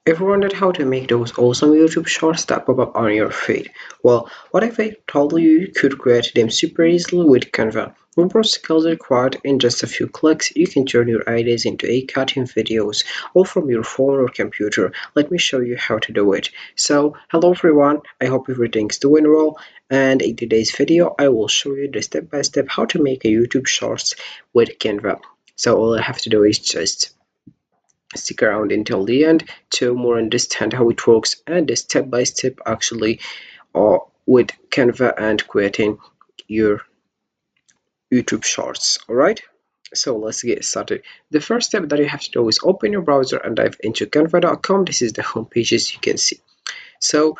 Ever wondered how to make those awesome YouTube shorts that pop up on your feed? Well, what if I told you could create them super easily with Canva? No more skills required. In just a few clicks, you can turn your ideas into a-cutting videos, all from your phone or computer. Let me show you how to do it. So, hello everyone, I hope everything's doing well, and in today's video, I will show you the step-by-step how to make a YouTube shorts with Canva. So all I have to do is just stick around until the end to more understand how it works and the step by step actually with Canva and creating your YouTube shorts. All right, so let's get started. The first step that you have to do is open your browser and dive into canva.com. This is the home page, as you can see. So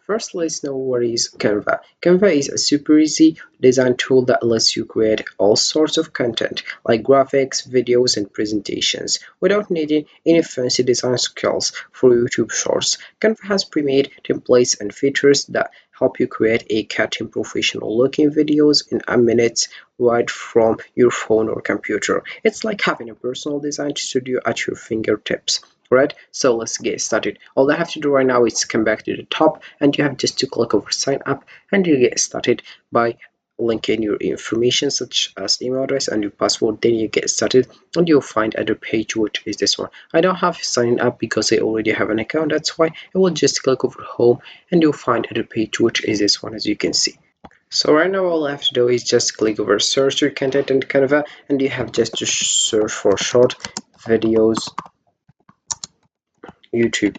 first, let's know what is Canva. Canva is a super easy design tool that lets you create all sorts of content like graphics, videos, and presentations without needing any fancy design skills for YouTube Shorts. Canva has pre-made templates and features that help you create a cutting professional looking videos in a minute right from your phone or computer. It's like having a personal design studio at your fingertips. Right, so let's get started. All I have to do right now is come back to the top and you have just to click over sign up and you get started by linking your information such as email address and your password. Then you get started and you'll find other page, which is this one. I don't have signed up because I already have an account, that's why I will just click over home and you'll find other page, which is this one, as you can see. So right now all I have to do is just click over search your content in Canva and you have just to search for short videos YouTube.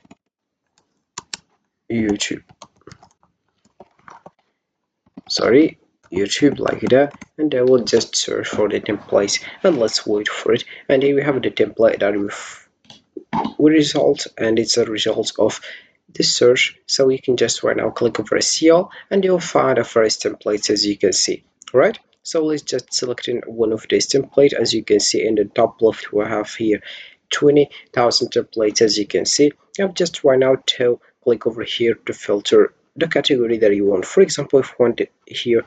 YouTube, sorry, YouTube like that, and I will just search for the template and let's wait for it. And here we have the template that will result, and it's a result of this search. So you can just right now click over SEO and you'll find the first templates, as you can see. Right, so let's just select in one of these templates. As you can see in the top left, we have here 20,000 templates. As you can see, you have just right now to click over here to filter the category that you want. For example, if you want here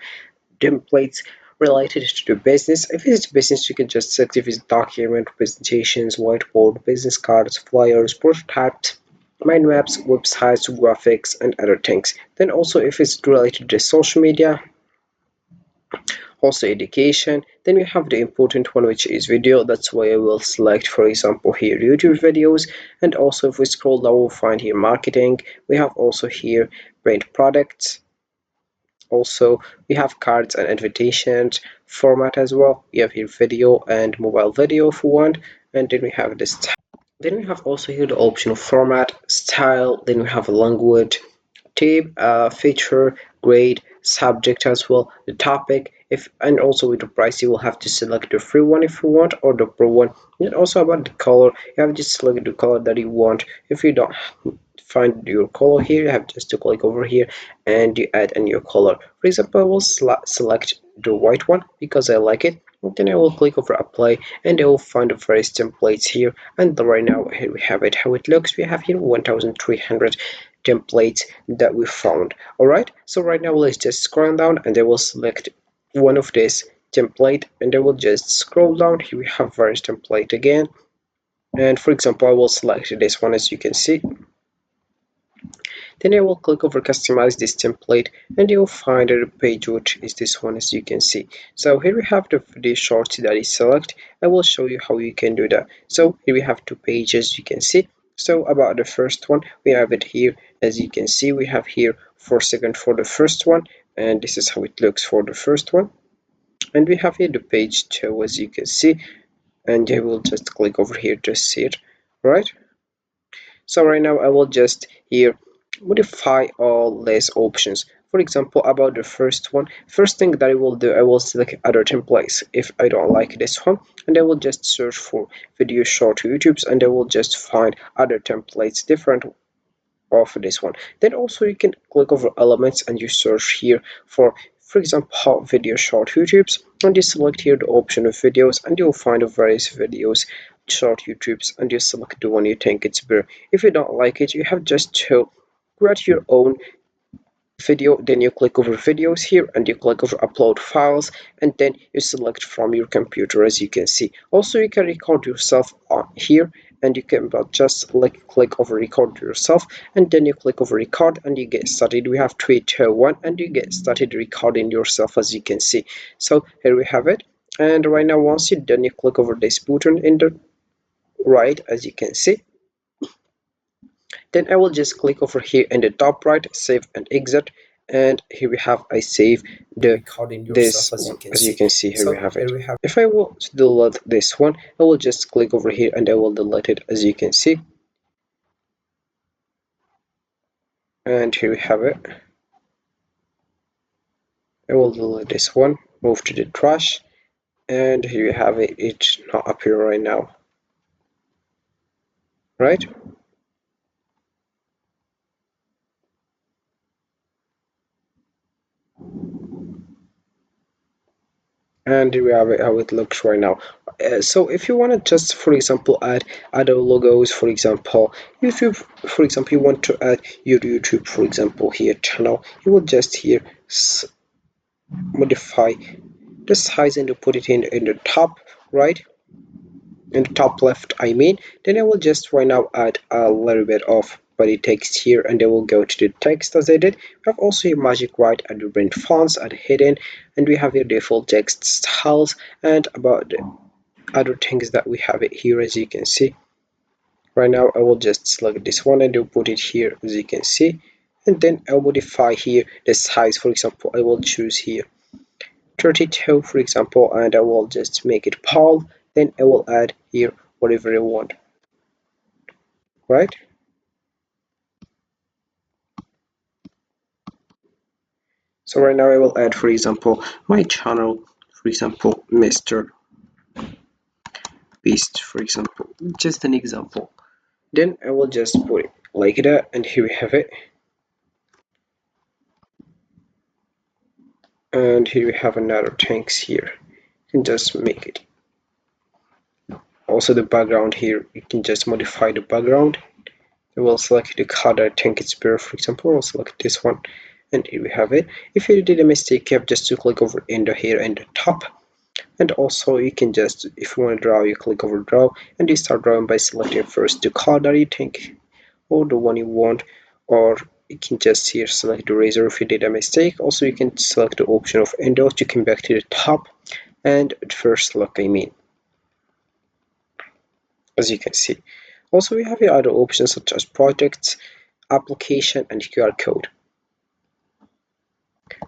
templates related to the business, if it's business, you can just select if it's document, presentations, whiteboard, business cards, flyers, prototypes, mind maps, websites, graphics, and other things. Then also if it's related to social media, also education, then we have the important one, which is video. That's why I will select, for example, here YouTube videos. And also if we scroll down, we'll find here marketing. We have also here print products. Also we have cards and invitations format as well. We have here video and mobile video if we want. And then we have this, then we have also here the option of format, style, then we have a language, type, feature, grade, subject as well, the topic, if, and also with the price. You will have to select the free one if you want, or the pro one. And also about the color, you have to select the color that you want. If you don't find your color here, you have just to click over here and you add a new color. For example, I will select the white one because I like it. And then I will click over apply and I will find the various templates here. And right now here we have it, how it looks. We have here 1300 templates that we found. All right, so right now let's just scroll down and I will select one of this template and I will just scroll down. Here we have various template again, and for example I will select this one, as you can see. Then I will click over customize this template and you'll find a page, which is this one, as you can see. So here we have the video shorts that is select. I will show you how you can do that. So here we have two pages, you can see. So about the first one, we have it here. As you can see, we have here 4 seconds for the first one, and this is how it looks for the first one. And we have here the page 2, as you can see, and I will just click over here to see it. Right, so right now I will just here modify all these options. For example, about the first one, first thing that I will do, I will select other templates if I don't like this one, and I will just search for video short YouTubes and I will just find other templates different of this one. Then also you can click over elements and you search here for example video short YouTubes, and you select here the option of videos and you'll find various videos short YouTubes, and you select the one you think it's better. If you don't like it, you have just to create your own video. Then you click over videos here and you click over upload files, and then you select from your computer, as you can see. Also you can record yourself on here and you can just like click over record yourself, and then you click over record and you get started. We have 3 2 1 and you get started recording yourself, as you can see. So here we have it. And right now, once you're done, you click over this button in the right, as you can see. Then I will just click over here in the top right, save and exit. And here we have, I save this one, as you can see. Here we have it. If I will delete this one, I will just click over here and I will delete it, as you can see. And here we have it. I will delete this one, move to the trash, and here you have it. It's not appear right now, right? And here we have it, how it looks right now. So if you want to just, for example, add other logos, for example, YouTube, for example, you want to add your YouTube, for example, here channel, you will just here modify the size and put it in the top right, in the top left, I mean. Then I will just right now add a little bit of body text here, and I will go to the text as I did. We have also here magic right at the print fonts at hidden, and we have here default text styles and about the other things that we have it here, as you can see. Right now I will just select this one and I'll put it here, as you can see. And then I'll modify here the size. For example, I will choose here 32, for example, and I will just make it Paul. Then I will add here whatever I want, right? So right now I will add, for example, my channel, for example, Mr. Beast, for example, just an example. Then I will just put it like that, and here we have it. And here we have another tanks here. You can just make it. Also the background here, you can just modify the background. I will select the color I think it's better. For example, I'll select this one, and here we have it. If you did a mistake, you have just to click over in the here in the top. And also you can just, if you want to draw, you click over draw, and you start drawing by selecting first the color you think or the one you want, or you can just here select the razor if you did a mistake. Also you can select the option of endot to come back to the top and first look, I mean, as you can see. Also we have here other options such as projects, application, and QR code.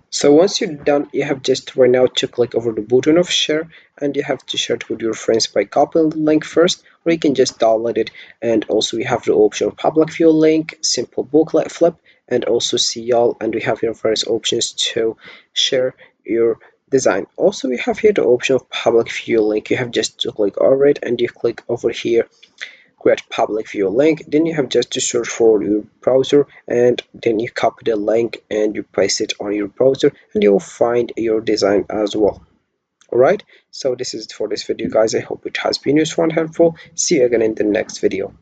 So once you're done, you have just right now to click over the button of share, and you have to share it with your friends by copying the link first, or you can just download it. And also we have the option of public view link, simple booklet flip, and also see all, and we have here various options to share your design. Also we have here the option of public view link. You have just to click over it, and you click over here create public view link. Then you have just to search for your browser, and then you copy the link and you paste it on your browser, and you'll find your design as well. Alright, so this is it for this video, guys. I hope it has been useful and helpful. See you again in the next video.